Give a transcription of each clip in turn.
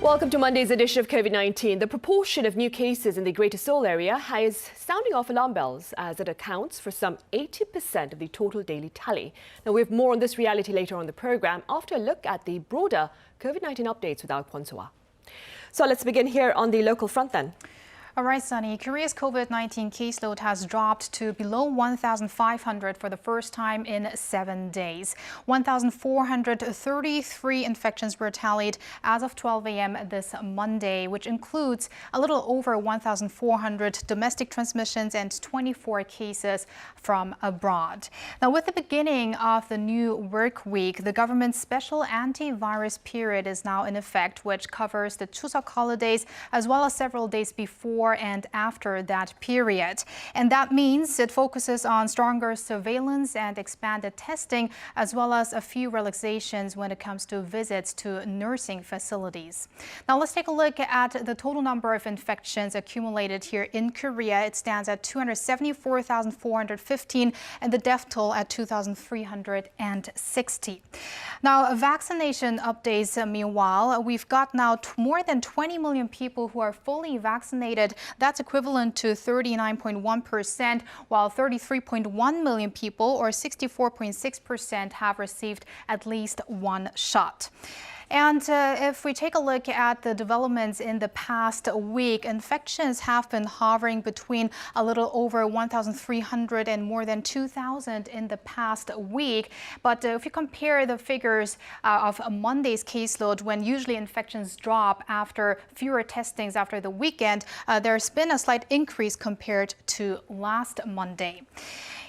Welcome to Monday's edition of COVID-19. The proportion of new cases in the Greater Seoul area is sounding off alarm bells as it accounts for some 80% of the total daily tally. Now, we have more on this reality later on the program after a look at the broader COVID-19 updates with our Kwon So-ah. So let's begin here on the local front then. All right, Sunny. Korea's COVID-19 caseload has dropped to below 1,500 for the first time in 7 days. 1,433 infections were tallied as of 12 a.m. this Monday, which includes a little over 1,400 domestic transmissions and 24 cases from abroad. Now, with the beginning of the new work week, the government's special antivirus period is now in effect, which covers the Chuseok holidays as well as several days before and after that period. And that means it focuses on stronger surveillance and expanded testing, as well as a few relaxations when it comes to visits to nursing facilities. Now let's take a look at the total number of infections accumulated here in Korea. It stands at 274,415 and the death toll at 2,360. Now, vaccination updates, meanwhile, we've got now more than 20 million people who are fully vaccinated. That's equivalent to 39.1%, while 33.1 million people, or 64.6%, have received at least one shot. And if we take a look at the developments in the past week, infections have been hovering between a little over 1,300 and more than 2,000 in the past week. But if you compare the figures of Monday's caseload, when usually infections drop after fewer testings after the weekend, there's been a slight increase compared to last Monday.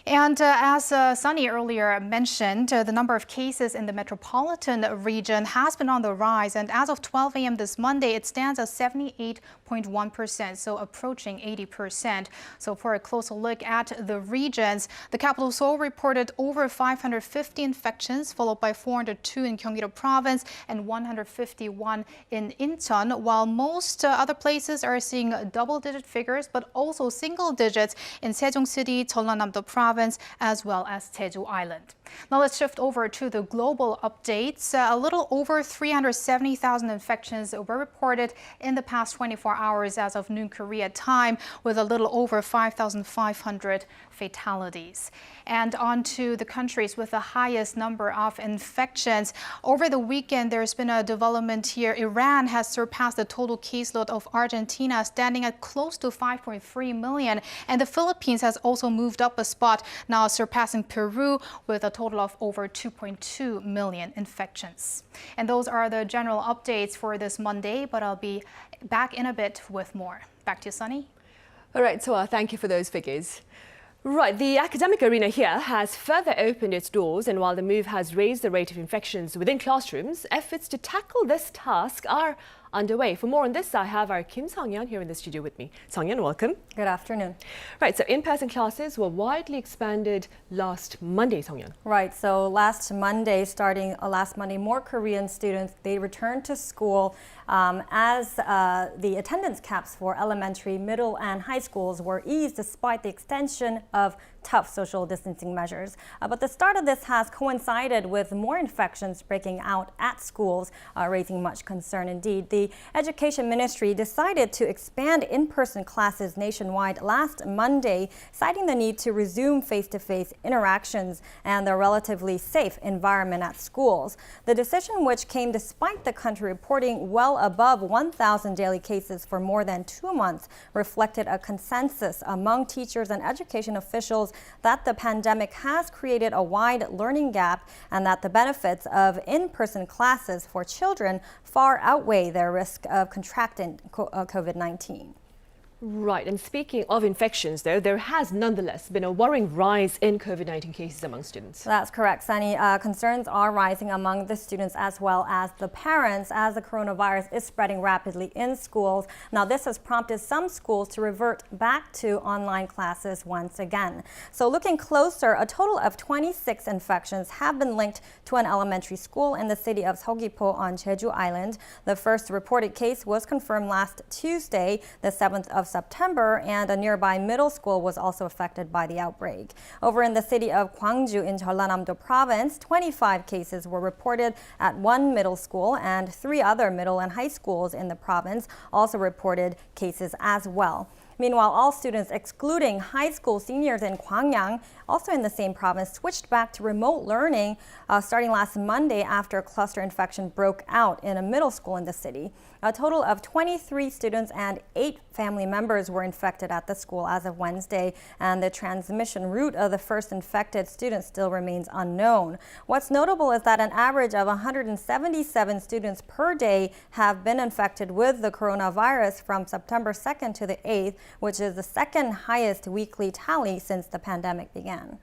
And as Sunny earlier mentioned, the number of cases in the metropolitan region has been on the rise. And as of 12 a.m. this Monday, it stands at 78.1%, so approaching 80%. So for a closer look at the regions, the capital Seoul reported over 550 infections, followed by 402 in Gyeonggi-do province and 151 in Incheon, while most other places are seeing double-digit figures, but also single digits in Sejong City, Jeollanam-do province, as well as Jeju Island. Now let's shift over to the global updates. A little over 370,000 infections were reported in the past 24 hours as of noon Korea time, with a little over 5,500 fatalities. And on to the countries with the highest number of infections. Over the weekend, there's been a development here. Iran has surpassed the total caseload of Argentina, standing at close to 5.3 million. And the Philippines has also moved up a spot, now surpassing Peru with a total of over 2.2 million infections. And those are the general updates for this Monday, but I'll be back in a bit with more. Back to you, Sunny. All right, so thank you for those figures. Right, the academic arena here has further opened its doors, and while the move has raised the rate of infections within classrooms, efforts to tackle this task are underway. For more on this, I have our Kim Sung-yeon here in the studio with me. Sung-yeon, welcome. Good afternoon. Right, so in-person classes were widely expanded last Monday, Sung-yeon. Right, so last Monday, more Korean students, they returned to school as the attendance caps for elementary, middle, and high schools were eased despite the extension of tough social distancing measures. But the start of this has coincided with more infections breaking out at schools, raising much concern indeed. The Education Ministry decided to expand in-person classes nationwide last Monday, citing the need to resume face-to-face interactions and the relatively safe environment at schools. The decision, which came despite the country reporting well above 1,000 daily cases for more than 2 months, reflected a consensus among teachers and education officials that the pandemic has created a wide learning gap and that the benefits of in-person classes for children far outweigh their risk of contracting COVID-19. Right, and speaking of infections, though, there has nonetheless been a worrying rise in COVID-19 cases among students. That's correct, Sunny. Concerns are rising among the students as well as the parents as the coronavirus is spreading rapidly in schools. Now, this has prompted some schools to revert back to online classes once again. So looking closer, a total of 26 infections have been linked to an elementary school in the city of Seogwipo on Jeju Island. The first reported case was confirmed last Tuesday, the 7th of of September, and a nearby middle school was also affected by the outbreak. Over in the city of Gwangju in Jeollanam-do province, 25 cases were reported at one middle school, and 3 other middle and high schools in the province also reported cases as well. Meanwhile, all students, excluding high school seniors in Gwangyang, also in the same province, switched back to remote learning starting last Monday after a cluster infection broke out in a middle school in the city. A total of 23 students and 8 family members were infected at the school as of Wednesday, and the transmission route of the first infected student still remains unknown. What's notable is that an average of 177 students per day have been infected with the coronavirus from September 2nd to the 8th, which is the second highest weekly tally since the pandemic began.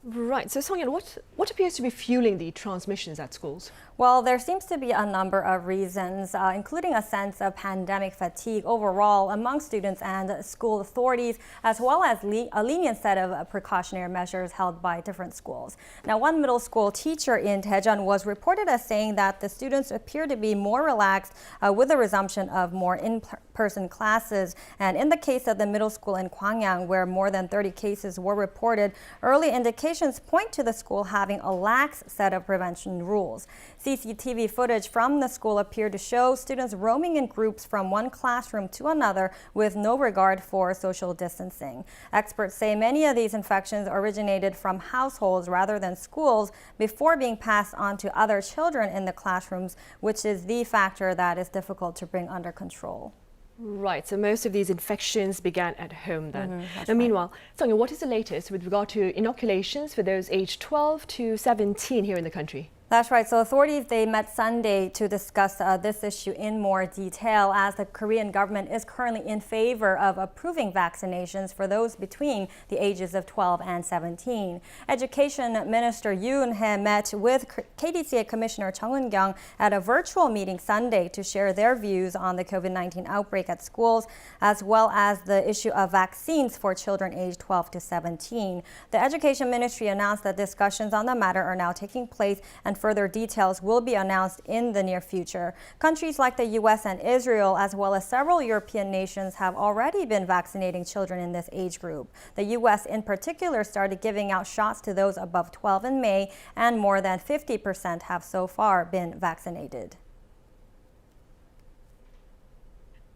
Right. So, Song-yeon, what appears to be fueling the transmissions at schools? Well, there seems to be a number of reasons, including a sense of pandemic fatigue overall among students and school authorities, as well as a lenient set of precautionary measures held by different schools. Now, one middle school teacher in Daejeon was reported as saying that the students appear to be more relaxed with the resumption of more in-person classes. And in the case of the middle school in Gwangyang, where more than 30 cases were reported, early indications point to the school having a lax set of prevention rules. CCTV footage from the school appeared to show students roaming in groups from one classroom to another with no regard for social distancing. Experts say many of these infections originated from households rather than schools before being passed on to other children in the classrooms, which is the factor that is difficult to bring under control. Right, so most of these infections began at home then. That's Now, right. meanwhile, Song-yeon, what is the latest with regard to inoculations for those aged 12 to 17 here in the country? That's right. So authorities, they met Sunday to discuss this issue in more detail, as the Korean government is currently in favor of approving vaccinations for those between the ages of 12 and 17. Education Minister Yoon Hye met with KDCA Commissioner Chung Eun-kyung at a virtual meeting Sunday to share their views on the COVID-19 outbreak at schools, as well as the issue of vaccines for children aged 12 to 17. The Education Ministry announced that discussions on the matter are now taking place, and further details will be announced in the near future. Countries like the U.S. and Israel, as well as several European nations, have already been vaccinating children in this age group. The U.S. in particular started giving out shots to those above 12 in May, and more than 50% have so far been vaccinated.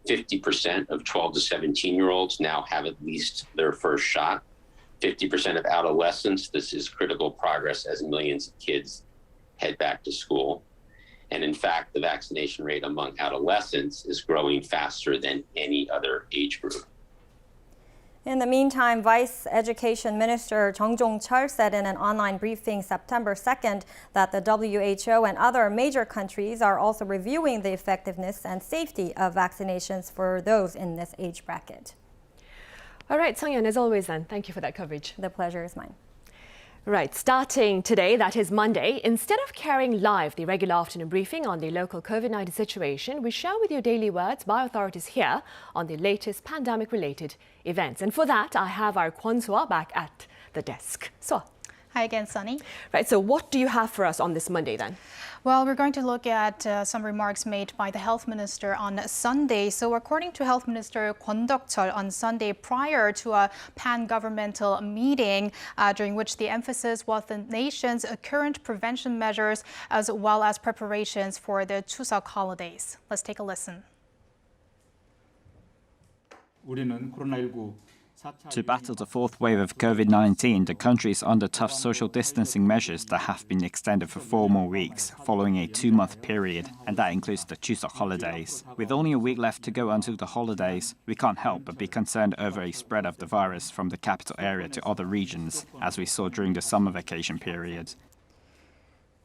50% of 12 to 17-year-olds now have at least their first shot. 50% of adolescents. This is critical progress as millions of kids head back to school. And in fact, the vaccination rate among adolescents is growing faster than any other age group. In the meantime, Vice Education Minister Jung Jong-chol said in an online briefing September 2nd that the WHO and other major countries are also reviewing the effectiveness and safety of vaccinations for those in this age bracket. All right, Song-yeon, as always then, thank you for that coverage. The pleasure is mine. Right, starting today, that is Monday, instead of carrying live the regular afternoon briefing on the local COVID-19 situation, we share with you daily words by authorities here on the latest pandemic-related events. And for that, I have our Kwon So back at the desk. So, Hi again, Sunny. right, so what do you have for us on this Monday then? Well, we're going to look at some remarks made by the Health Minister on Sunday. So according to Health Minister Kwon Deok-chol on Sunday, prior to a pan-governmental meeting during which the emphasis was the nation's current prevention measures as well as preparations for the Chuseok holidays. Let's take a listen. 우리는 코로나19 To battle the fourth wave of COVID-19, the country is under tough social distancing measures that have been extended for 4 more weeks, following a 2-month period, and that includes the Chuseok holidays. With only a week left to go until the holidays, we can't help but be concerned over a spread of the virus from the capital area to other regions, as we saw during the summer vacation period.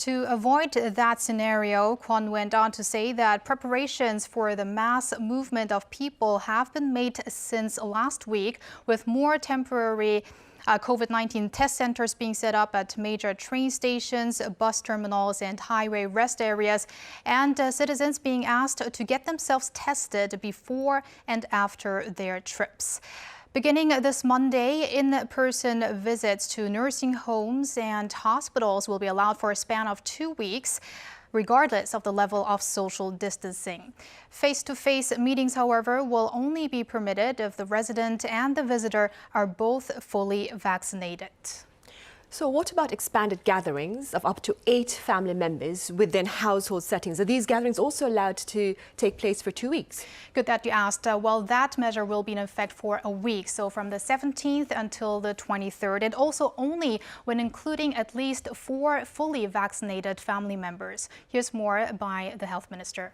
To avoid that scenario, Kwon went on to say that preparations for the mass movement of people have been made since last week, with more temporary COVID-19 test centers being set up at major train stations, bus terminals, and highway rest areas, and citizens being asked to get themselves tested before and after their trips. Beginning this Monday, in-person visits to nursing homes and hospitals will be allowed for a span of 2 weeks. regardless of the level of social distancing. Face-to-face meetings, however, will only be permitted if the resident and the visitor are both fully vaccinated. So what about expanded gatherings of up to 8 family members within household settings? Are these gatherings also allowed to take place for 2 weeks? Good that you asked. Well, that measure will be in effect for a week, so from the 17th until the 23rd, and also only when including at least 4 fully vaccinated family members. Here's more by the health minister.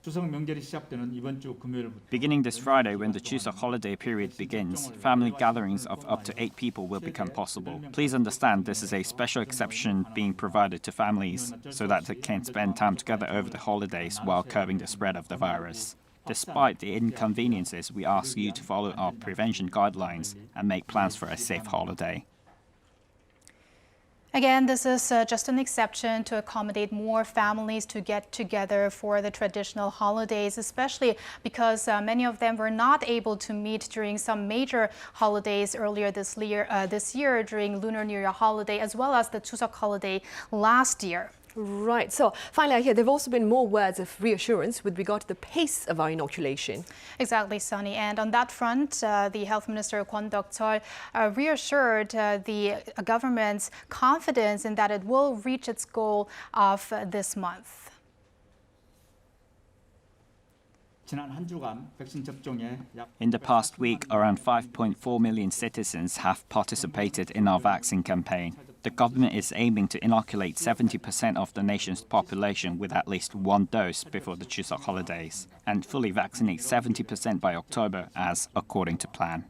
추석 명절이 시작되는 이번 주 금요일부터 Beginning this Friday, when the Chuseok holiday period begins, family gatherings of up to 8 people will become possible. Please understand this is a special exception being provided to families so that they can spend time together over the holidays while curbing the spread of the virus. Despite the inconveniences, we ask you to follow our prevention guidelines and make plans for a safe holiday. Again, this is just an exception to accommodate more families to get together for the traditional holidays, especially because many of them were not able to meet during some major holidays earlier this year during Lunar New Year holiday, as well as the Chuseok holiday last year. Right. So finally, I hear there have also been more words of reassurance with regard to the pace of our inoculation. Exactly, Sunny. And on that front, the Health Minister Kwon Deok-chol reassured the government's confidence in that it will reach its goal of this month. 지난 한 주간 백신 접종에 약 In the past week, around 5.4 million citizens have participated in our vaccine campaign. The government is aiming to inoculate 70% of the nation's population with at least 1 dose before the Chuseok holidays, and fully vaccinate 70% by October, as according to plan.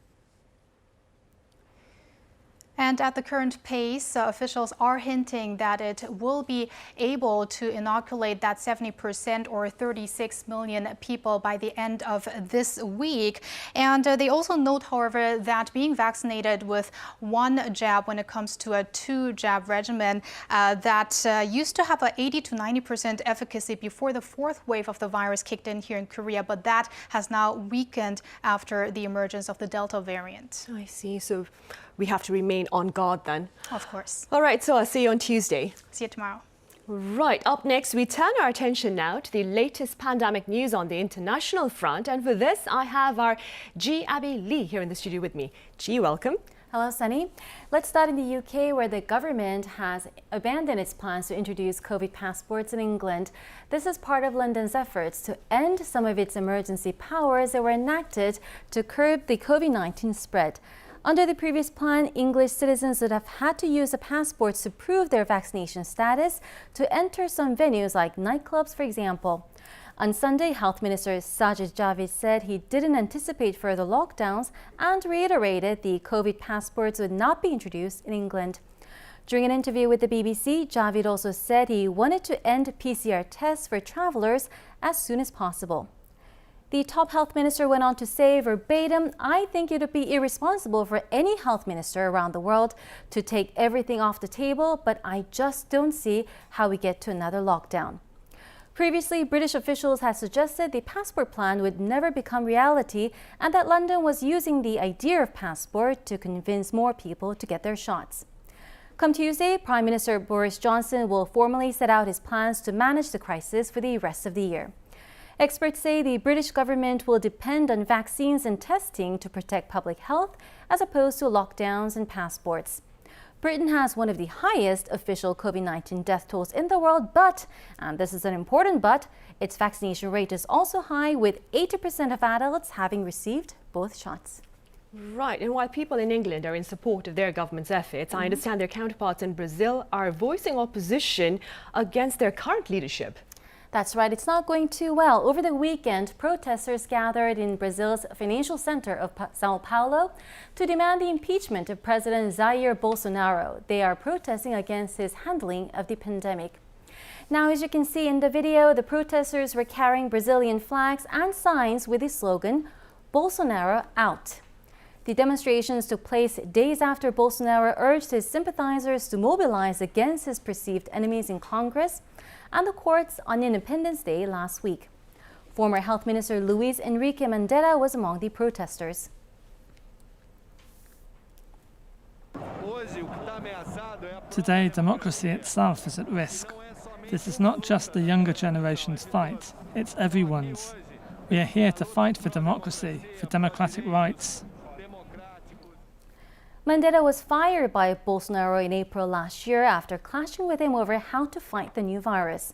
And at the current pace, officials are hinting that it will be able to inoculate that 70% or 36 million people by the end of this week. And they also note, however, that being vaccinated with 1 jab when it comes to a 2-jab regimen that used to have an 80 to 90% efficacy before the 4th wave of the virus kicked in here in Korea, but that has now weakened after the emergence of the Delta variant. I see. So we have to remain on guard then. Of course. All right. So I'll see you on Tuesday. See you tomorrow. Right, up next, we turn our attention now to the latest pandemic news on the international front. And for this, I have our Ji Abby Lee here in the studio with me. Ji, welcome. Hello, Sunny. Let's start in the UK, where the government has abandoned its plans to introduce COVID passports in England. This is part of London's efforts to end some of its emergency powers that were enacted to curb the COVID-19 spread. Under the previous plan, English citizens would have had to use a passport to prove their vaccination status to enter some venues like nightclubs, for example. On Sunday, Health Minister Sajid Javid said he didn't anticipate further lockdowns and reiterated the COVID passports would not be introduced in England. During an interview with the BBC, Javid also said he wanted to end PCR tests for travelers as soon as possible. The top health minister went on to say verbatim, "I think it would be irresponsible for any health minister around the world to take everything off the table, but I just don't see how we get to another lockdown." Previously, British officials had suggested the passport plan would never become reality and that London was using the idea of passport to convince more people to get their shots. Come Tuesday, Prime Minister Boris Johnson will formally set out his plans to manage the crisis for the rest of the year. Experts say the British government will depend on vaccines and testing to protect public health as opposed to lockdowns and passports. Britain has one of the highest official COVID-19 death tolls in the world, but, and this is an important but, its vaccination rate is also high, with 80% of adults having received both shots. Right, and while people in England are in support of their government's efforts, I understand their counterparts in Brazil are voicing opposition against their current leadership. That's right, it's not going too well. Over the weekend, protesters gathered in Brazil's financial center of Sao Paulo to demand the impeachment of President Jair Bolsonaro. They are protesting against his handling of the pandemic. Now, as you can see in the video, the protesters were carrying Brazilian flags and signs with the slogan, "Bolsonaro out." The demonstrations took place days after Bolsonaro urged his sympathizers to mobilize against his perceived enemies in Congress and the courts on Independence Day last week. Former Health Minister Luiz Henrique Mandetta was among the protesters. Hoje, o que está ameaçado Today, democracy itself is at risk. This is not just the younger generation's fight, it's everyone's. We are here to fight for democracy, for democratic rights. Mandela was fired by Bolsonaro in April last year after clashing with him over how to fight the new virus.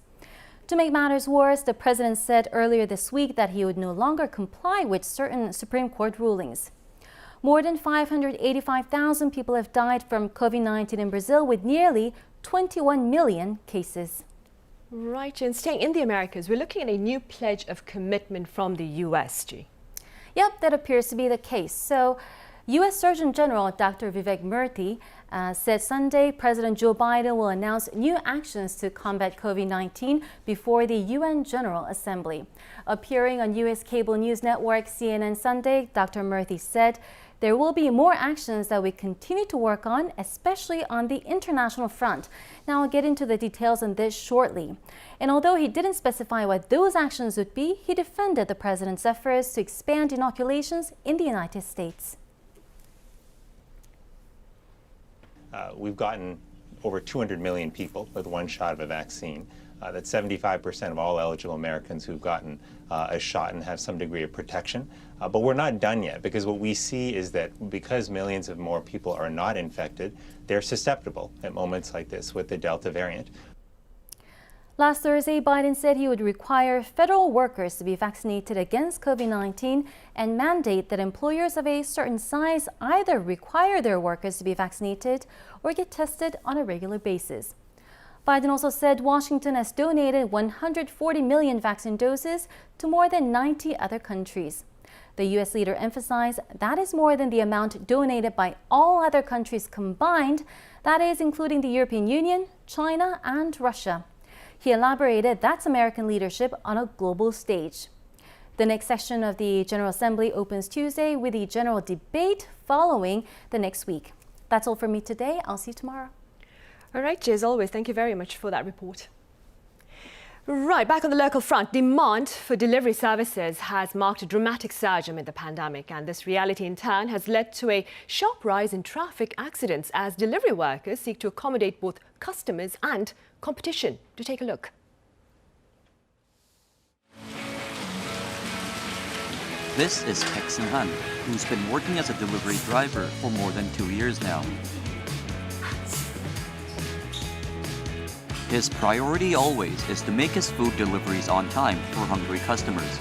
To make matters worse, the president said earlier this week that he would no longer comply with certain Supreme Court rulings. More than 585,000 people have died from COVID-19 in Brazil, with nearly 21 million cases. Right, and staying in the Americas, we're looking at a new pledge of commitment from the U.S., G. Yep, that appears to be the case. So, U.S. Surgeon General Dr. Vivek Murthy said Sunday President Joe Biden will announce new actions to combat COVID-19 before the UN General Assembly. Appearing on U.S. cable news network CNN Sunday, Dr. Murthy said there will be more actions that we continue to work on, especially on the international front. Now, I'll get into the details on this shortly. And although he didn't specify what those actions would be, he defended the president's efforts to expand inoculations in the United States. We've gotten over 200 million people with one shot of a vaccine. That's 75% of all eligible Americans who've gotten a shot and have some degree of protection. But we're not done yet, because what we see is that because millions of more people are not infected, they're susceptible at moments like this with the Delta variant. Last Thursday, Biden said he would require federal workers to be vaccinated against COVID-19 and mandate that employers of a certain size either require their workers to be vaccinated or get tested on a regular basis. Biden also said Washington has donated 140 million vaccine doses to more than 90 other countries. The U.S. leader emphasized that is more than the amount donated by all other countries combined, that is, including the European Union, China, and Russia. He elaborated that's American leadership on a global stage. The next session of the General Assembly opens Tuesday, with the general debate following the next week. That's all from me today. I'll see you tomorrow. All right, Jay, as always, thank you very much for that report. Right, back on the local front, demand for delivery services has marked a dramatic surge amid the pandemic, and this reality in turn has led to a sharp rise in traffic accidents as delivery workers seek to accommodate both customers and competition. To take a look. This is Paek Seung-han, who's been working as a delivery driver for more than 2 years now. His priority always is to make his food deliveries on time for hungry customers.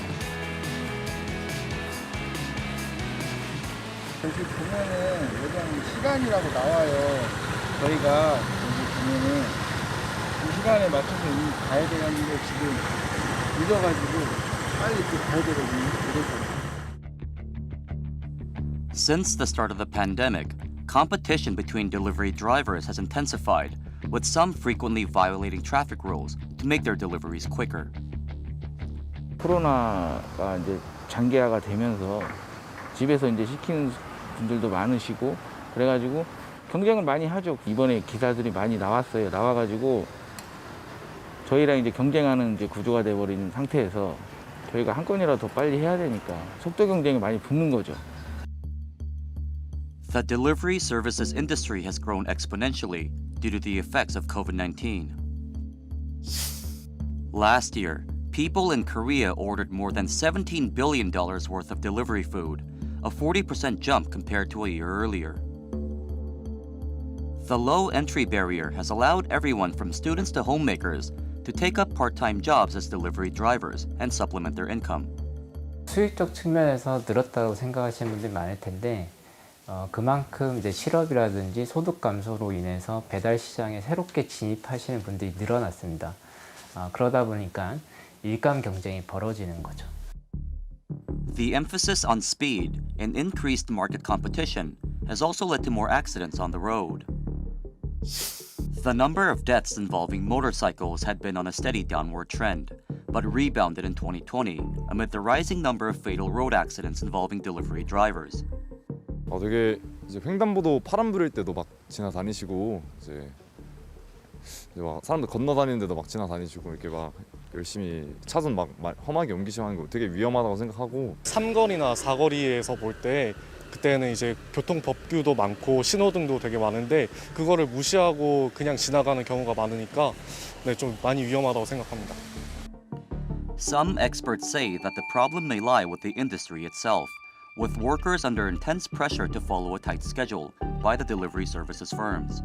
여기 보면은 매장 시간이라고 나와요. 저희가 여기 보면은 그 시간에 맞춰서 이미 가야 되는데 지금 늦어가지고 빨리 또 가야 되거든요. Since the start of the pandemic, competition between delivery drivers has intensified, with some frequently violating traffic rules to make their deliveries quicker. 코로나가 이제 장기화가 되면서 집에서 이제 시키는 분들도 많으시고 그래가지고 경쟁을 많이 하죠. 이번에 기사들이 많이 나왔어요. 나와가지고 저희랑 이제 경쟁하는 이제 구조가 돼버린 상태에서 저희가 한 건이라도 더 빨리 해야 되니까 속도 경쟁이 많이 붙는 거죠. The delivery services industry has grown exponentially due to the effects of COVID-19. Last year, people in Korea ordered more than $17 billion worth of delivery food, a 40% jump compared to a year earlier. The low entry barrier has allowed everyone from students to homemakers to take up part-time jobs as delivery drivers and supplement their income. 수익적 측면에서 늘었다고 생각하시는 분들이 많을 텐데 그만큼 이제 실업이라든지 소득 감소로 인해서 배달 시장에 새롭게 진입하시는 분들이 늘어났습니다. 그러다 보니까 일감 경쟁이 벌어지는 거죠. The emphasis on speed and increased market competition has also led to more accidents on the road. The number of deaths involving motorcycles had been on a steady downward trend, but rebounded in 2020 amid the rising number of fatal road accidents involving delivery drivers. 되게 이제 횡단보도 파란 불일 때도 막 지나다니시고 이제 막 사람들 건너다니는데도 막 지나다니시고 이렇게 막 열심히 차선 막 험하게 옮기시고 하는 거 되게 위험하다고 생각하고 삼거리나 사거리에서 볼 때 그때는 이제 교통법규도 많고 신호등도 되게 많은데 그거를 무시하고 그냥 지나가는 경우가 많으니까 네, 좀 많이 위험하다고 생각합니다. Some experts say that the problem may lie with the industry itself, with workers under intense pressure to follow a tight schedule by the delivery services firms.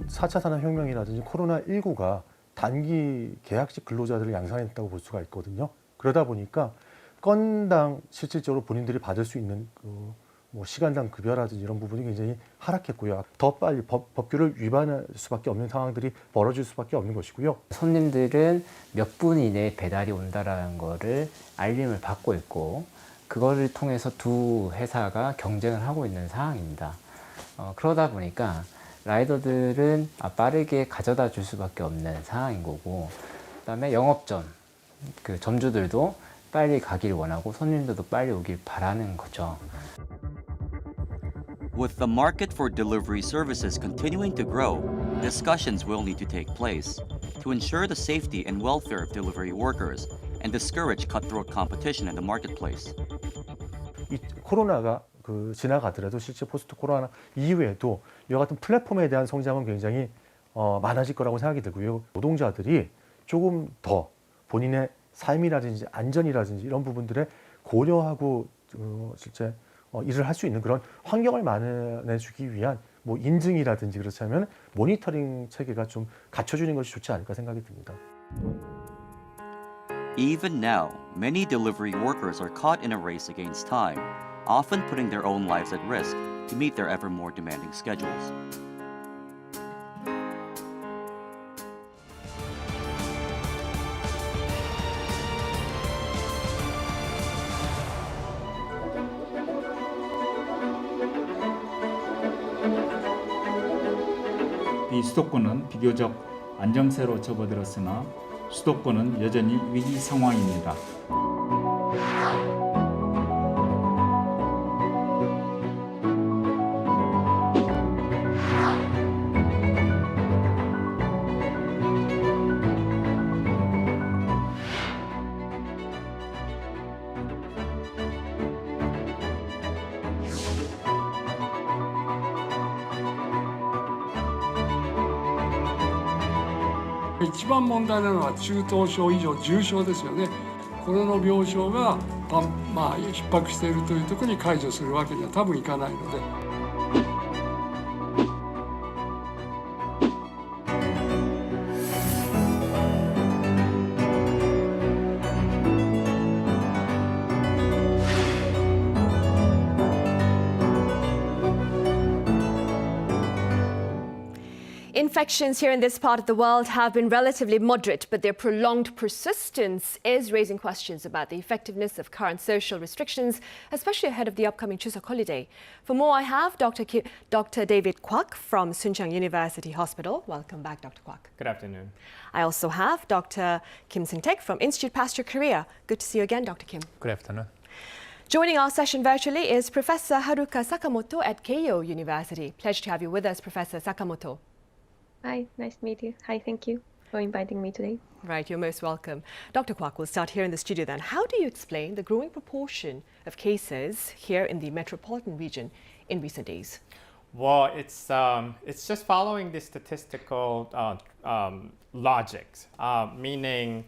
4차 산업혁명이라든지 코로나19가 단기 계약직 근로자들을 양산했다고 볼 수가 있거든요. 그러다 보니까 건당 실질적으로 본인들이 받을 수 있는 뭐 시간당 급여라든지 이런 부분이 굉장히 하락했고요. 더 빨리 법규를 위반할 수밖에 없는 상황들이 벌어질 수밖에 없는 것이고요. 손님들은 몇 분 이내에 배달이 온다라는 거를 알림을 받고 있고 그거를 통해서 두 회사가 경쟁을 하고 있는 상황입니다. 그러다 보니까 라이더들은 빠르게 가져다 줄 수밖에 없는 상황인 거고, 그다음에 영업점, 그 점주들도 빨리 가길 원하고 손님들도 빨리 오길 바라는 거죠. With the market for delivery services continuing to grow, discussions will need to take place to ensure the safety and welfare of delivery workers and discourage cutthroat competition in the marketplace. 이 코로나가 지나가더라도 실제 포스트 코로나 이후에도 이와 같은 플랫폼에 대한 성장은 굉장히 많아질 거라고 생각이 들고요. 노동자들이 조금 더 본인의 삶이라든지 안전이라든지 이런 부분들에 고려하고 실제 일을 할 수 있는 그런 환경을 마련해주기 위한 뭐 인증이라든지 그렇다면 모니터링 체계가 좀 갖춰주는 것이 좋지 않을까 생각이 듭니다. Even now, many delivery workers are caught in a race against time, often putting their own lives at risk to meet their ever more demanding schedules. 이 수도권은 비교적 안정세로 접어들었으나 수도권은 여전히 위기 상황입니다.一番問題なのは中等症以上重症ですよね。これの病床が逼迫しているというところに解除するわけには多分いかないので。Infections here in this part of the world have been relatively moderate, but their prolonged persistence is raising questions about the effectiveness of current social restrictions, especially ahead of the upcoming Chuseok holiday. For more, I have Dr. David Kwak from Suncheon University Hospital. Welcome back, Dr. Kwak. Good afternoon. I also have Dr. Kim Seung-taek from Institute Pasteur Korea. Good to see you again, Dr. Kim. Good afternoon. Joining our session virtually is Professor Haruka Sakamoto at Keio University. Pleasure to have you with us, Professor Sakamoto. Hi, nice to meet you. Hi, thank you for inviting me today. Right, you're most welcome. Dr. Kwak, we'll start here in the studio then. How do you explain the growing proportion of cases here in the metropolitan region in recent days? Well, it's just following the statistical logics, meaning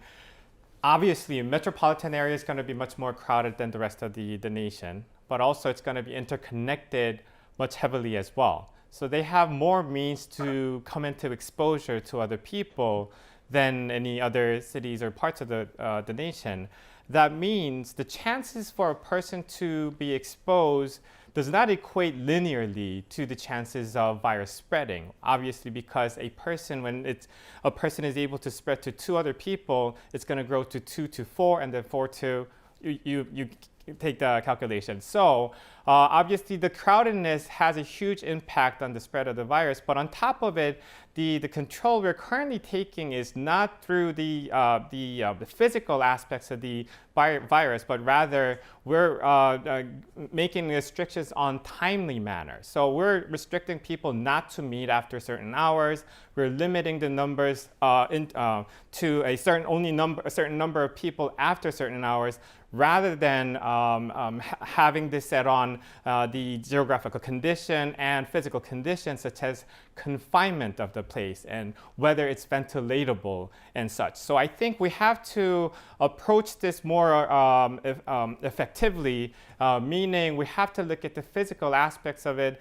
obviously metropolitan area is going to be much more crowded than the rest of the nation, but also it's going to be interconnected much heavily as well. So they have more means to come into exposure to other people than any other cities or parts of the nation. That means the chances for a person to be exposed does not equate linearly to the chances of virus spreading. Obviously, because when a person is able to spread to 2 other people, it's going to grow to 2 to 4, and then 4 to you take the calculation. So obviously the crowdedness has a huge impact on the spread of the virus, but on top of it, the control we're currently taking is not through the physical aspects of the virus, but rather we're making restrictions on timely manner. So we're restricting people not to meet after certain hours. We're limiting the numbers to a certain number of people after certain hours, rather than having this set on the geographical condition and physical conditions, such as confinement of the place and whether it's ventilatable and such. So I think we have to approach this more effectively, meaning we have to look at the physical aspects of it.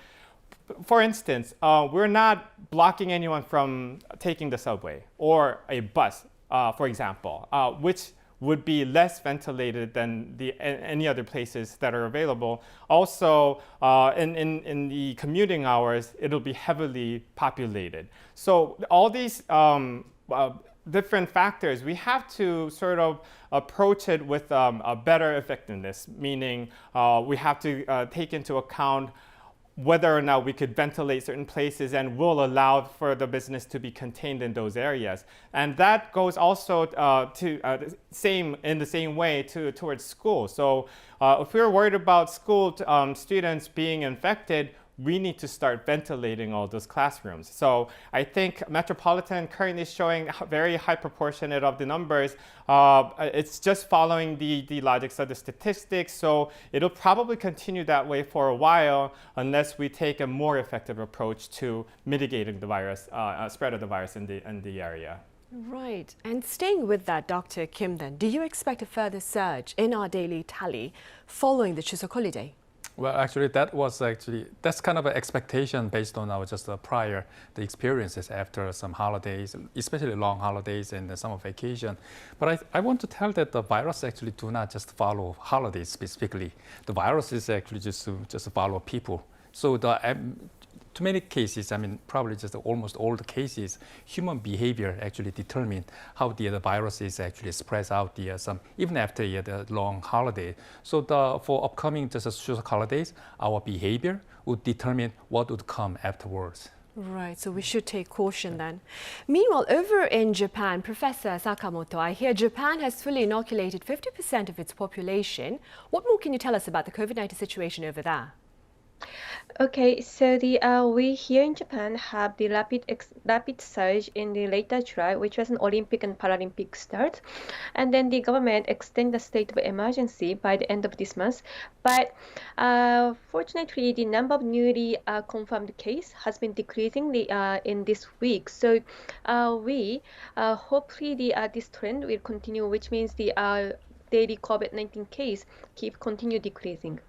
For instance, we're not blocking anyone from taking the subway or a bus, for example, which would be less ventilated than any other places that are available. Also, in the commuting hours, it'll be heavily populated. So all these different factors, we have to sort of approach it with a better effectiveness, meaning we have to take into account whether or not we could ventilate certain places and will allow for the business to be contained in those areas. And that goes also in the same way towards school. So if we're worried about school students being infected, we need to start ventilating all those classrooms. So I think Metropolitan currently is showing very high proportionate of the numbers. It's just following the logics of the statistics. So it'll probably continue that way for a while unless we take a more effective approach to mitigating the virus, spread of the virus in the area. Right. And staying with that, Dr. Kim, then, do you expect a further surge in our daily tally following the Chuseok holiday? Well, actually, that's kind of an expectation based on our the experiences after some holidays, especially long holidays and the summer vacation. But I want to tell that the virus actually do not just follow holidays specifically. The virus is actually just follow people. So to many cases, I mean, probably just almost all the cases, human behavior actually determine how the virus is actually spreads out even after the long holiday. So for upcoming Chuseok holidays, our behavior would determine what would come afterwards. Right, so we should take caution then. Meanwhile, over in Japan, Professor Sakamoto, I hear Japan has fully inoculated 50% of its population. What more can you tell us about the COVID-19 situation over there? Okay, so we here in Japan have the rapid surge in the later July, which was an Olympic and Paralympic start, and then the government extended the state of emergency by the end of this month. But fortunately, the number of newly confirmed cases has been decreasing in this week. So we hopefully this trend will continue, which means the daily COVID-19 case continue decreasing.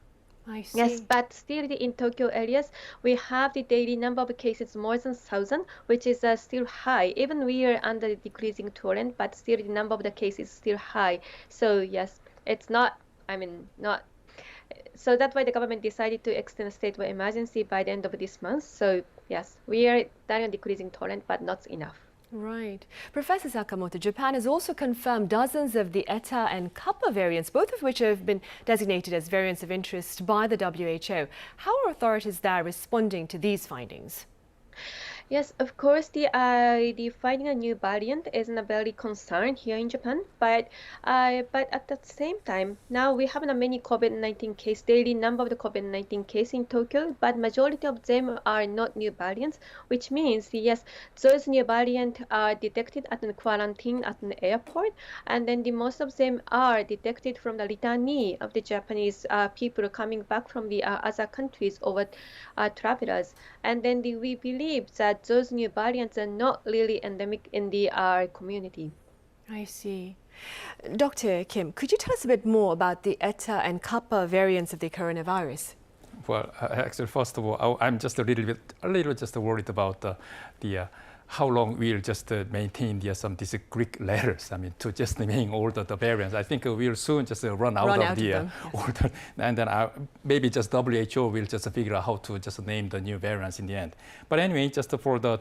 I see. Yes, but still in Tokyo areas, we have the daily number of cases more than 1,000, which is still high. Even we are under the decreasing trend, but still the number of the cases is still high. So yes, it's not, so that's why the government decided to extend the state of emergency by the end of this month. So yes, we are down a decreasing trend, but not enough. Right. Professor Sakamoto, Japan has also confirmed dozens of the Eta and Kappa variants, both of which have been designated as variants of interest by the WHO. How are authorities there responding to these findings? Yes, of course, the finding a new variant isn't a very concern here in Japan, but at the same time, now we have many COVID-19 cases, daily number of the COVID-19 cases in Tokyo, but majority of them are not new variants, which means yes, those new variants are detected at the quarantine at an airport, and then most of them are detected from the returnee of the Japanese people coming back from the other countries or travelers, and then we believe that those new variants are not really endemic in our community. I see. Dr. Kim, could you tell us a bit more about the Eta and Kappa variants of the coronavirus? Well, actually, first of all, I'm just a little bit worried about the how long we'll just maintain these Greek letters. I mean, to just name all the variants. I think we'll soon just run out of the order, and then maybe just WHO will just figure out how to just name the new variants in the end. But anyway, just for the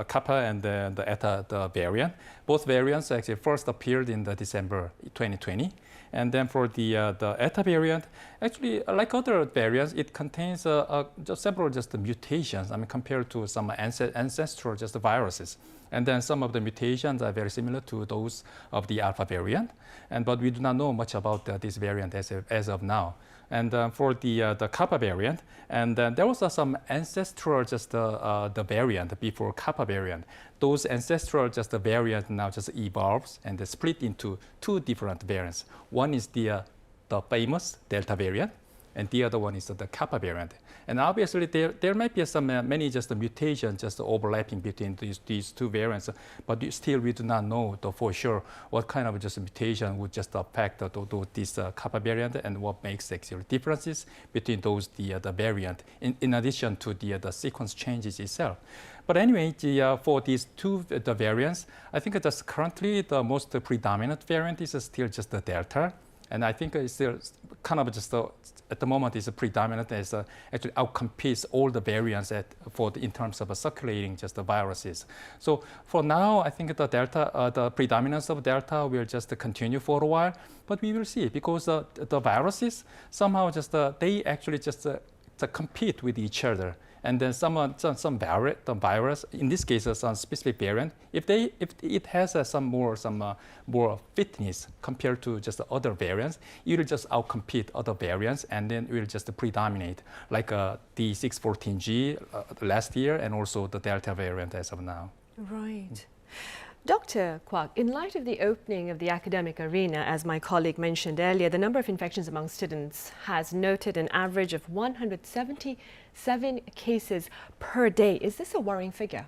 Kappa and the Eta variant, both variants actually first appeared in December 2020. And then for the Eta variant, actually, like other variants, it contains just several mutations. I mean, compared to some ancestral viruses. And then some of the mutations are very similar to those of the Alpha variant. But we do not know much about this variant as of now. And for the Kappa variant, and there was some ancestral the variant before Kappa variant. Those ancestral variant now evolves and they split into two different variants. One is the famous Delta variant, and the other one is the Kappa variant. And obviously there might be some many mutations overlapping between these two variants, but still we do not know for sure what kind of mutation would affect this Kappa variant and what makes actual differences between those the variant in addition to the sequence changes itself. But anyway, for these two variants, I think that currently the most predominant variant is still the Delta. And I think it's still kind of at the moment is predominant as actually outcompetes all the variants in terms of circulating the viruses. So for now, I think the Delta, the predominance of Delta will continue for a while, but we will see because the viruses somehow they actually compete with each other. And then some virus, in this case, some specific variant, if it has some more fitness compared to other variants, it will outcompete other variants, and then it will predominate, like the D614G last year, and also the Delta variant as of now. Right. Dr. Kwak, in light of the opening of the academic arena, as my colleague mentioned earlier, the number of infections among students has noted an average of 177 cases per day. Is this a worrying figure?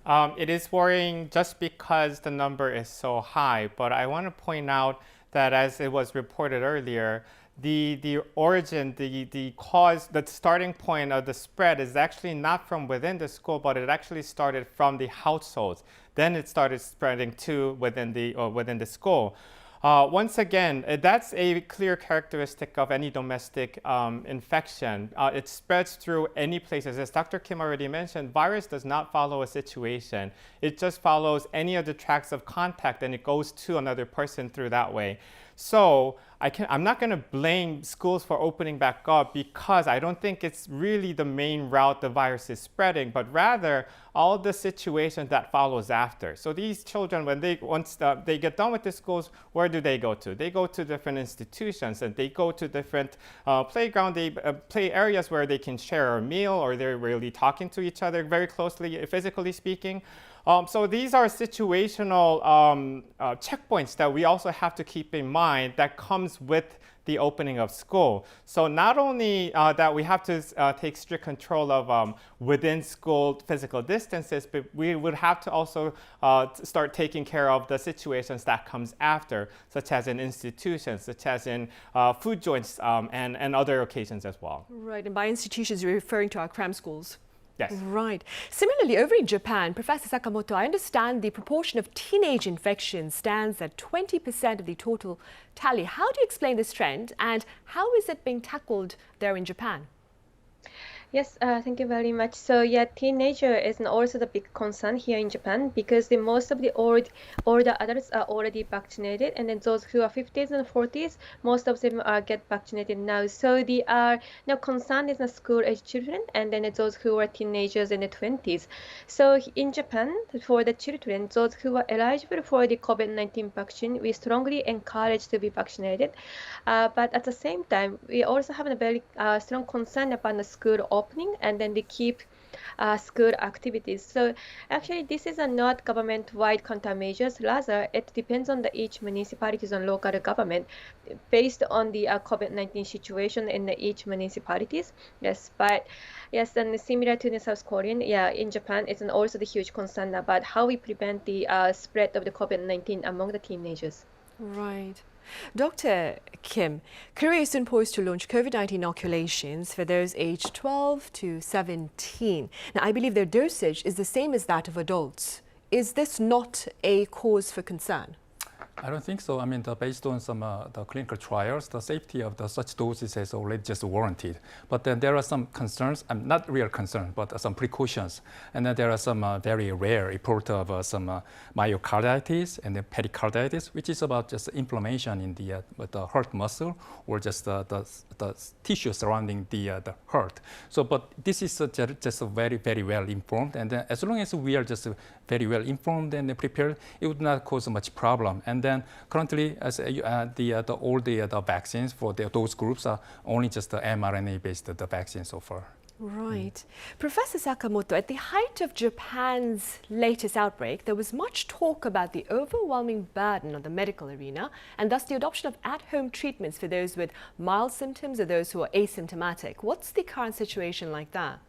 It is worrying just because the number is so high, but I want to point out that as it was reported earlier, the origin, the cause, the starting point of the spread is actually not from within the school, but it actually started from the households. Then it started spreading to within the school. Once again, that's a clear characteristic of any domestic infection. It spreads through any places. As Dr. Kim already mentioned, virus does not follow a situation. It just follows any of the tracks of contact and it goes to another person through that way. So I'm not going to blame schools for opening back up because I don't think it's really the main route the virus is spreading, but rather all the situations that follows after. So these children, once they get done with the schools, where do they go to? They go to different institutions and they go to different playground, play areas where they can share a meal or they're really talking to each other very closely, physically speaking. So these are situational checkpoints that we also have to keep in mind that comes with the opening of school. So not only that we have to take strict control of within school physical distances, but we would have to also start taking care of the situations that comes after, such as in institutions, such as in food joints and other occasions as well. Right, and by institutions, you're referring to our cram schools. Yes. Right. Similarly, over in Japan, Professor Sakamoto, I understand the proportion of teenage infections stands at 20% of the total tally. How do you explain this trend and how is it being tackled there in Japan? Yes, thank you very much. So yeah, teenager is also the big concern here in Japan because most of the older adults are already vaccinated, and then those who are 50s and 40s, most of them get vaccinated now. So the now concern is the school-age children, and then those who are teenagers in the 20s. So in Japan, for the children, those who are eligible for the COVID-19 vaccine, we strongly encourage to be vaccinated. But at the same time, we also have a very strong concern about the school opening and then they keep school activities. So actually this is not government-wide countermeasures. Rather, it depends on each municipalities and local government based on the COVID-19 situation in each municipalities. Yes, but yes, and similar to the South Korean, yeah, in Japan, it's also the huge concern about how we prevent the spread of the COVID-19 among the teenagers. Right. Dr. Kim, Korea is soon poised to launch COVID-19 inoculations for those aged 12 to 17. Now, I believe their dosage is the same as that of adults. Is this not a cause for concern? I don't think so. I mean, based on some the clinical trials, the safety of such doses is already just warranted. But then there are some concerns, not real concern, but some precautions. And then there are some very rare report of some myocarditis and then pericarditis, which is about just inflammation in the heart muscle or just the tissue surrounding the heart. So, but this is just very, very well informed. And then as long as we are just very well informed and prepared, it would not cause much problem. And then currently, as all the vaccines for those groups are only just the mRNA-based the vaccine so far. Right. Professor Sakamoto, at the height of Japan's latest outbreak, there was much talk about the overwhelming burden on the medical arena and thus the adoption of at-home treatments for those with mild symptoms or those who are asymptomatic. What's the current situation like that?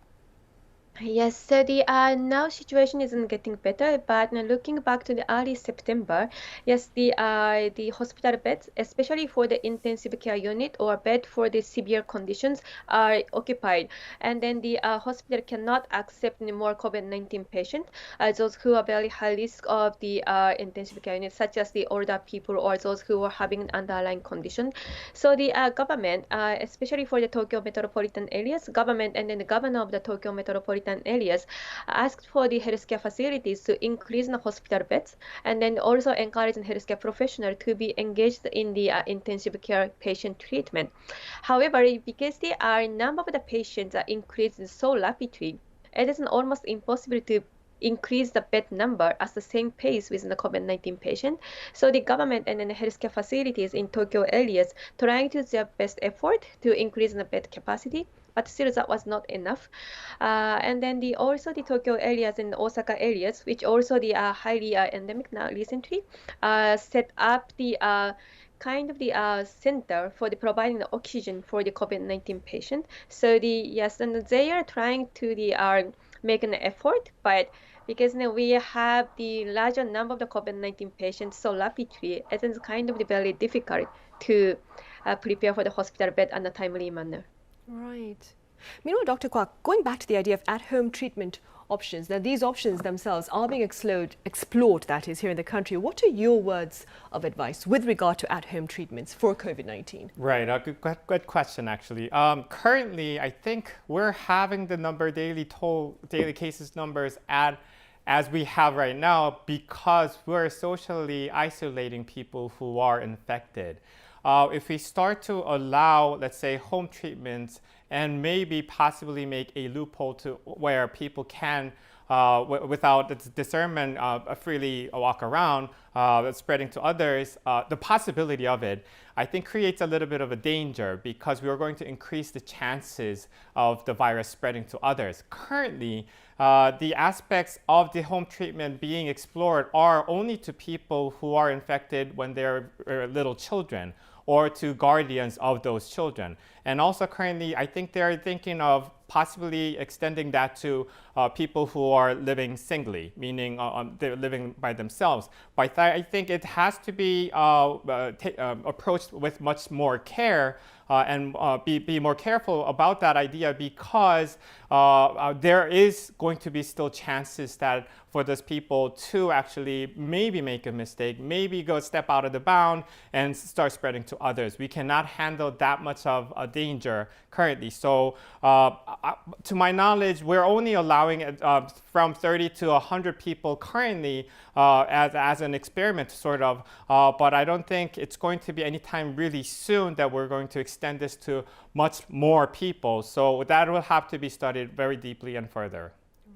Yes, so the now situation isn't getting better, but looking back to the early September, yes, the hospital beds, especially for the intensive care unit or bed for the severe conditions, are occupied, and then the hospital cannot accept any more COVID-19 patients, those who are very high risk of the intensive care unit, such as the older people or those who are having an underlying condition. So the government, especially for the Tokyo metropolitan areas, government and then the governor of the Tokyo metropolitan areas asked for the healthcare facilities to increase the hospital beds and then also encourage the healthcare professionals to be engaged in the intensive care patient treatment. However, because the number of the patients are increasing so rapidly, it is almost impossible to increase the bed number at the same pace with the COVID-19 patient. So the government and then the healthcare facilities in Tokyo areas trying to do their best effort to increase the bed capacity, but still that was not enough. And then also the Tokyo areas and the Osaka areas, which also the highly endemic now recently, set up the kind of the center for the providing the oxygen for the COVID-19 patient. So and they are trying to make an effort, but because we have the larger number of the COVID-19 patients so rapidly, it is kind of very difficult to prepare for the hospital bed in a timely manner. Right. Meanwhile, Dr. Kwak, going back to the idea of at-home treatment options, now these options themselves are being explored, that is, here in the country. What are your words of advice with regard to at-home treatments for COVID-19? Right, good question, actually. Currently, I think we're having the daily cases numbers as we have right now because we're socially isolating people who are infected. If we start to allow, let's say, home treatments and maybe possibly make a loophole to where people can, without discernment, freely walk around, spreading to others, the possibility of it, I think creates a little bit of a danger because we are going to increase the chances of the virus spreading to others. Currently, the aspects of the home treatment being explored are only to people who are infected when they're little children or to guardians of those children. And also currently, I think they're thinking of possibly extending that to people who are living singly, meaning they're living by themselves. But I think it has to be approached with much more care and be more careful about that idea because there is going to be still chances that for those people to actually maybe make a mistake, maybe go step out of the bound and start spreading to others. We cannot handle that much of a danger currently. So to my knowledge, we're only allowing it from 30 to 100 people currently as an experiment sort of, but I don't think it's going to be anytime really soon that we're going to extend this to much more people. So that will have to be studied very deeply and further.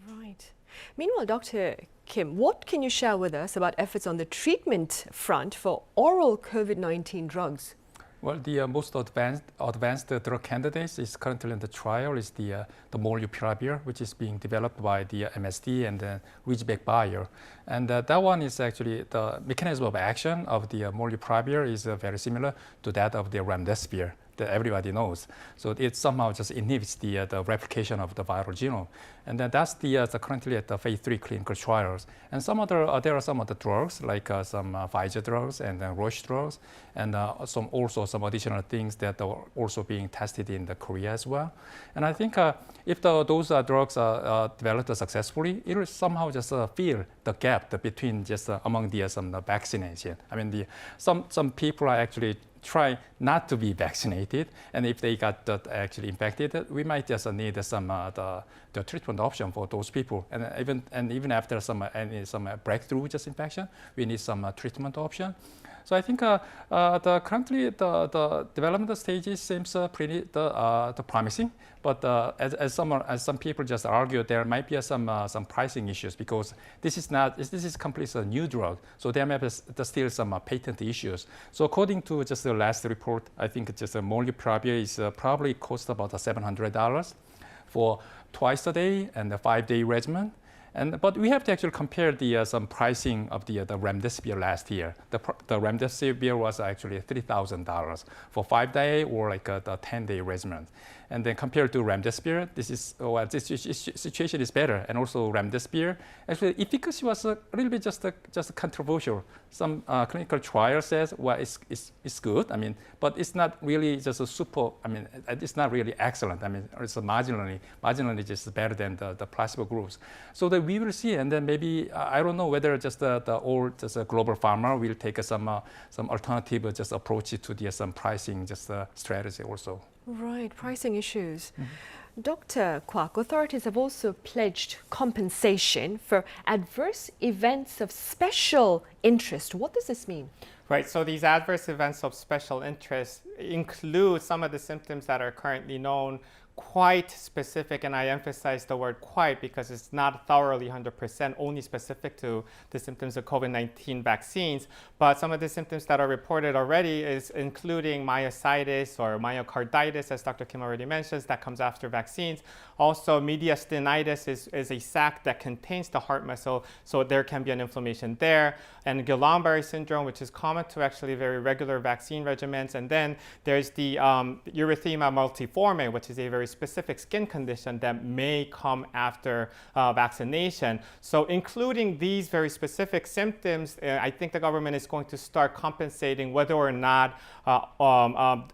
Right. Meanwhile, Dr. Kim, what can you share with us about efforts on the treatment front for oral COVID-19 drugs? Well, the most advanced drug candidates is currently in the trial is the molnupiravir, which is being developed by the MSD and the Ridgeback Bio. And that one is actually the mechanism of action of the molnupiravir is very similar to that of the remdesivir. that everybody knows. So it somehow just inhibits the replication of the viral genome. And then that's the currently at the phase 3 clinical trials. And some other, there are some other drugs, like some Pfizer drugs and Roche drugs, and also some additional things that are also being tested in Korea as well. And I think if those drugs are developed successfully, it will somehow just fill the gap between just among the some vaccination. I mean, some people are actually try not to be vaccinated, and if they got actually infected, we might just need some the treatment option for those people, and even after some breakthrough just infection, we need some treatment option. So I think currently the development stages seems pretty promising, but as some people just argue, there might be some pricing issues because this is completely a new drug, so there may be still some patent issues. So according to just the last report, I think just molnupiravir is probably cost about $700 for twice a day and a 5-day regimen. But we have to actually compare the some pricing of the remdesivir last year. The remdesivir was actually $3,000 for 5-day or like the 10-day regimen. And then compared to remdesivir, this situation is better. And also remdesivir, actually efficacy was a little bit just controversial. Some clinical trial says, well, it's good. I mean, but it's not really just a super. I mean, it's not really excellent. I mean, it's marginally just better than the placebo groups. So that we will see, and then maybe I don't know whether just the old global pharma will take some alternative just approach to the some pricing strategy also. Right, pricing issues. Dr. Kwak, authorities have also pledged compensation for adverse events of special interest. What does this mean? Right, so these adverse events of special interest include some of the symptoms that are currently known, quite specific, and I emphasize the word quite because it's not thoroughly 100% only specific to the symptoms of COVID-19 vaccines, but some of the symptoms that are reported already is including myositis or myocarditis, as Dr. Kim already mentions, that comes after vaccines. Also, mediastinitis is a sac that contains the heart muscle, so there can be an inflammation there. And Guillain-Barré syndrome, which is common to actually very regular vaccine regimens. And then there's the erythema multiforme, which is a very specific skin condition that may come after vaccination. So including these very specific symptoms, I think the government is going to start compensating whether or not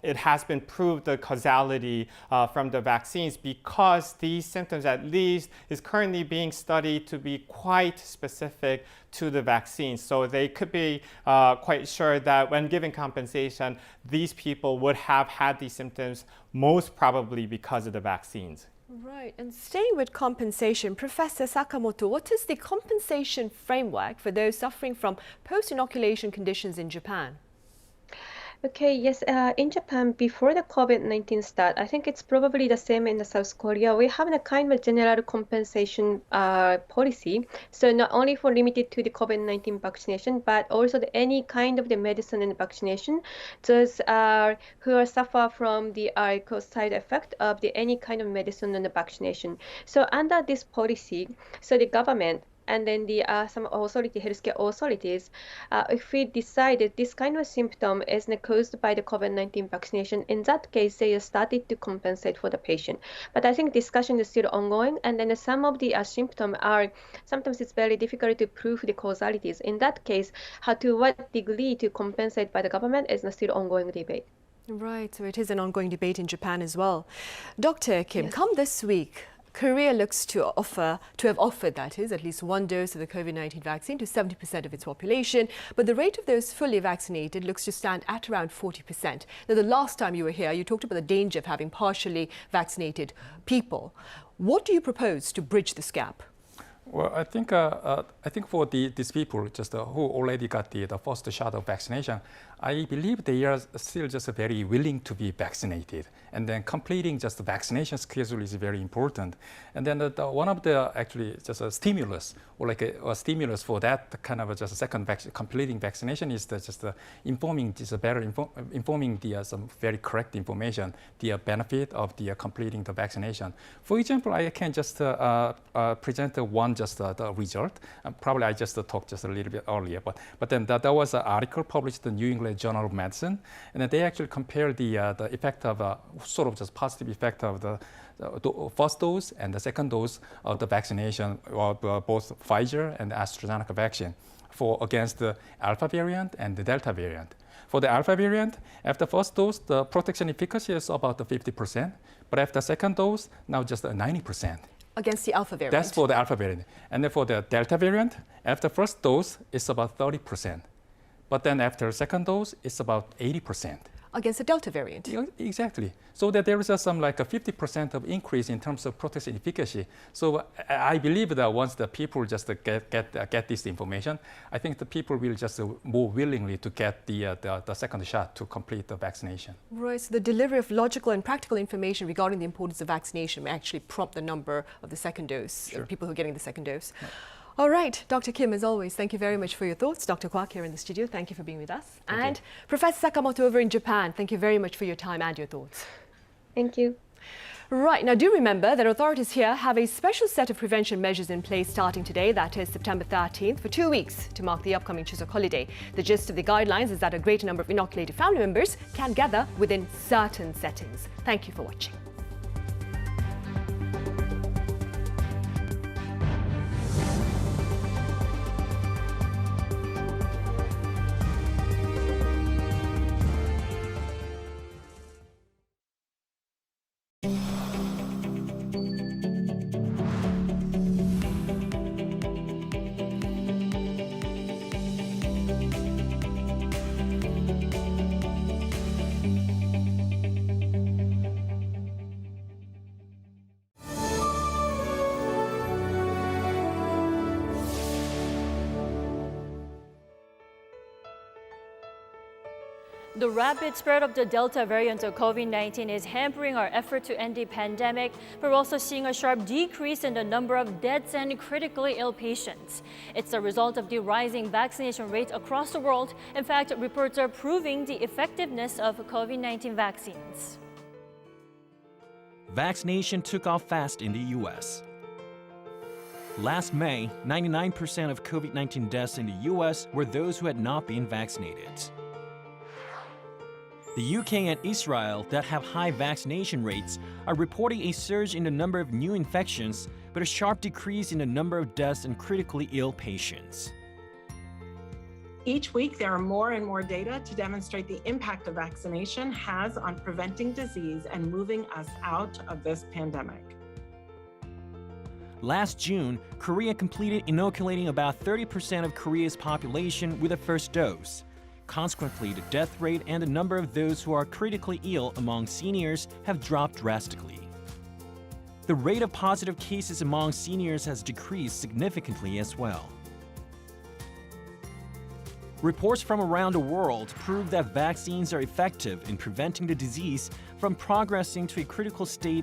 it has been proved the causality from the vaccines, because these symptoms at least is currently being studied to be quite specific to the vaccine. So they could be quite sure that when giving compensation, these people would have had these symptoms most probably because of the vaccines. Right, and staying with compensation, Professor Sakamoto, what is the compensation framework for those suffering from post-inoculation conditions in Japan? Okay, yes, in Japan, before the COVID-19 start, I think it's probably the same in the South Korea. We have a kind of general compensation policy. So not only for limited to the COVID-19 vaccination, but also any kind of the medicine and vaccination. Those who suffer from the side effect of any kind of medicine and the vaccination. So under this policy, so the government and then the some healthcare authorities, if we decide that this kind of symptom is caused by the COVID-19 vaccination, in that case, they started to compensate for the patient. But I think discussion is still ongoing, and then some of the symptoms are, sometimes it's very difficult to prove the causalities. In that case, how to what degree to compensate by the government is still ongoing debate. Right, so it is an ongoing debate in Japan as well. Dr. Kim, come this week, Korea looks to have offered, that is, at least one dose of the COVID-19 vaccine to 70% of its population, but the rate of those fully vaccinated looks to stand at around 40%. Now, the last time you were here, you talked about the danger of having partially vaccinated people. What do you propose to bridge this gap? Well, I think for these people just who already got the first shot of vaccination, I believe they are still just very willing to be vaccinated. And then completing just the vaccination schedule is very important. And then one of the actually just a stimulus or like a stimulus for that kind of just a second completing vaccination is just informing the some very correct information, the benefit of the completing the vaccination. For example, I can just present one just the result. Probably I just talked just a little bit earlier, but then there was an article published in the New England Journal of Medicine, and then they actually compare the effect of sort of just positive effect of the first dose and the second dose of the vaccination of both Pfizer and the AstraZeneca vaccine against the Alpha variant and the Delta variant. For the Alpha variant, after first dose, the protection efficacy is about 50%, but after second dose, now just 90%. Against the Alpha variant? That's for the Alpha variant. And then for the Delta variant, after first dose, it's about 30%. But then after second dose, it's about 80%. Against the Delta variant? Exactly. So that there is some like a 50% of increase in terms of protection efficacy. So I believe that once the people just get this information, I think the people will just more willingly to get the second shot to complete the vaccination. Right, so the delivery of logical and practical information regarding the importance of vaccination may actually prompt the number of the second dose, of people who are getting the second dose. Right. All right, Dr. Kim, as always, thank you very much for your thoughts. Dr. Kwak here in the studio, thank you for being with us. And Professor Sakamoto over in Japan, thank you very much for your time and your thoughts. Thank you. Right, now do remember that authorities here have a special set of prevention measures in place starting today, that is September 13th, for 2 weeks to mark the upcoming Chuseok holiday. The gist of the guidelines is that a greater number of inoculated family members can gather within certain settings. Thank you for watching. The rapid spread of the Delta variant of COVID-19 is hampering our effort to end the pandemic. We're also seeing a sharp decrease in the number of deaths and critically ill patients. It's the result of the rising vaccination rate across the world. In fact, reports are proving the effectiveness of COVID-19 vaccines. Vaccination took off fast in the U.S. Last May, 99% of COVID-19 deaths in the U.S. were those who had not been vaccinated. The UK and Israel, that have high vaccination rates, are reporting a surge in the number of new infections, but a sharp decrease in the number of deaths and critically ill patients. Each week, there are more and more data to demonstrate the impact of vaccination has on preventing disease and moving us out of this pandemic. Last June, Korea completed inoculating about 30% of Korea's population with a first dose. Consequently, the death rate and the number of those who are critically ill among seniors have dropped drastically. The rate of positive cases among seniors has decreased significantly as well. Reports from around the world prove that vaccines are effective in preventing the disease from progressing to a critical state